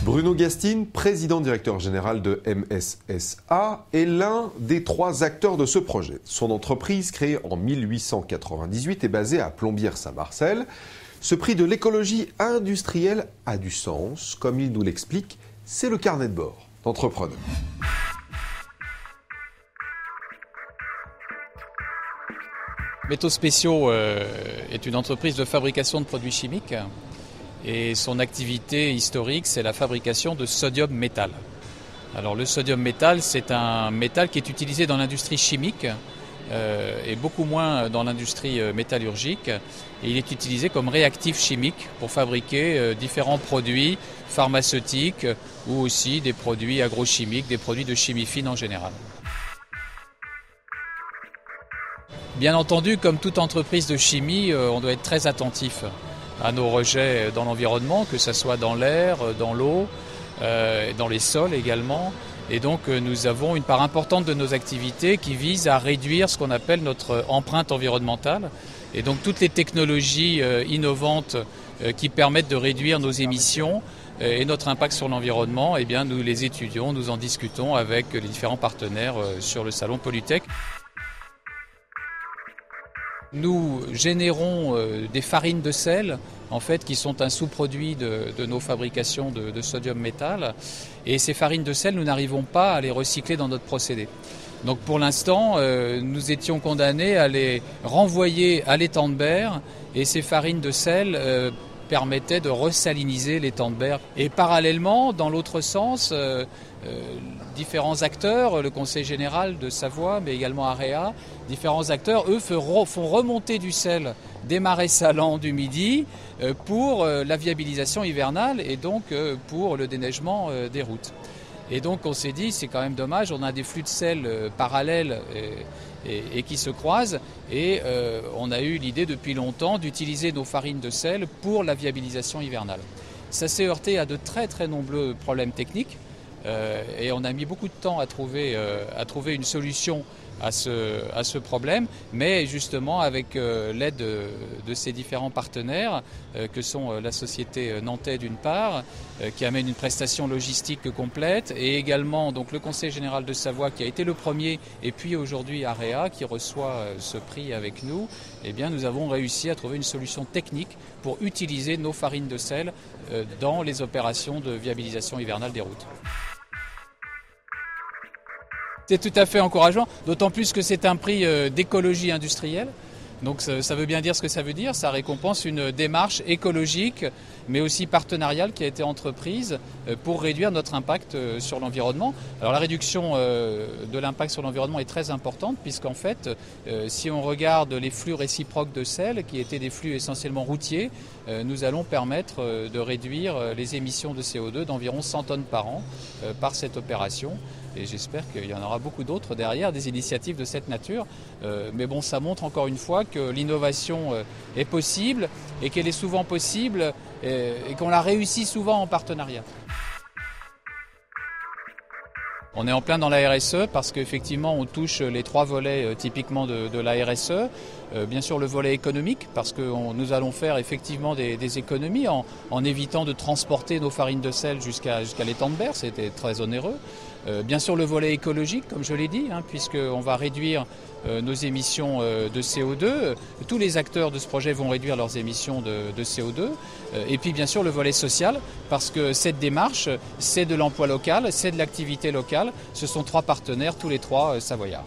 Bruno Gastine, président-directeur général de MSSA, est l'un des 3 acteurs de ce projet. Son entreprise, créée en 1898, est basée à Plombières-Saint-Marcel. Ce prix de l'écologie industrielle a du sens. Comme il nous l'explique, c'est le carnet de bord d'entrepreneurs. Métaux Spéciaux est une entreprise de fabrication de produits chimiques et son activité historique, c'est la fabrication de sodium métal. Alors le sodium métal, c'est un métal qui est utilisé dans l'industrie chimique et beaucoup moins dans l'industrie métallurgique. Et il est utilisé comme réactif chimique pour fabriquer différents produits pharmaceutiques ou aussi des produits agrochimiques, des produits de chimie fine en général. Bien entendu, comme toute entreprise de chimie, on doit être très attentif à nos rejets dans l'environnement, que ce soit dans l'air, dans l'eau, dans les sols également. Et donc nous avons une part importante de nos activités qui vise à réduire ce qu'on appelle notre empreinte environnementale. Et donc toutes les technologies innovantes qui permettent de réduire nos émissions et notre impact sur l'environnement, eh bien, nous les étudions, nous en discutons avec les différents partenaires sur le salon Polytech. Nous générons des farines de sel, en fait, qui sont un sous-produit de nos fabrications de sodium métal. Et ces farines de sel, nous n'arrivons pas à les recycler dans notre procédé. Donc pour l'instant, nous étions condamnés à les renvoyer à l'étang de Berre. Et ces farines de sel permettaient de resaliniser l'étang de Berre. Et parallèlement, dans l'autre sens, différents acteurs, le Conseil général de Savoie, mais également AREA, différents acteurs, eux, font remonter du sel des marais salants du Midi pour la viabilisation hivernale et donc pour le déneigement des routes. Et donc on s'est dit, c'est quand même dommage, on a des flux de sel parallèles et qui se croisent et on a eu l'idée depuis longtemps d'utiliser nos farines de sel pour la viabilisation hivernale. Ça s'est heurté à de très très nombreux problèmes techniques. Et on a mis beaucoup de temps à trouver une solution à ce problème, mais justement avec l'aide de ces différents partenaires que sont la société Nantais d'une part, qui amène une prestation logistique complète, et également donc le Conseil général de Savoie qui a été le premier, et puis aujourd'hui AREA qui reçoit ce prix avec nous, eh bien nous avons réussi à trouver une solution technique pour utiliser nos farines de sel dans les opérations de viabilisation hivernale des routes. C'est tout à fait encourageant, d'autant plus que c'est un prix d'écologie industrielle. Donc ça veut bien dire ce que ça veut dire, ça récompense une démarche écologique mais aussi partenariale qui a été entreprise pour réduire notre impact sur l'environnement. Alors la réduction de l'impact sur l'environnement est très importante puisqu'en fait si on regarde les flux réciproques de sel qui étaient des flux essentiellement routiers, nous allons permettre de réduire les émissions de CO2 d'environ 100 tonnes par an par cette opération. Et j'espère qu'il y en aura beaucoup d'autres derrière, des initiatives de cette nature. Mais bon, ça montre encore une fois que l'innovation est possible et qu'elle est souvent possible et qu'on la réussit souvent en partenariat. On est en plein dans la RSE parce qu'effectivement on touche les 3 volets typiquement de la RSE. Bien sûr le volet économique parce que nous allons faire effectivement des économies en évitant de transporter nos farines de sel jusqu'à l'étang de Berre, c'était très onéreux. Bien sûr le volet écologique comme je l'ai dit, puisqu'on va réduire nos émissions de CO2. Tous les acteurs de ce projet vont réduire leurs émissions de CO2. Et puis bien sûr le volet social parce que cette démarche c'est de l'emploi local, c'est de l'activité locale. Ce sont 3 partenaires, tous les 3 savoyards.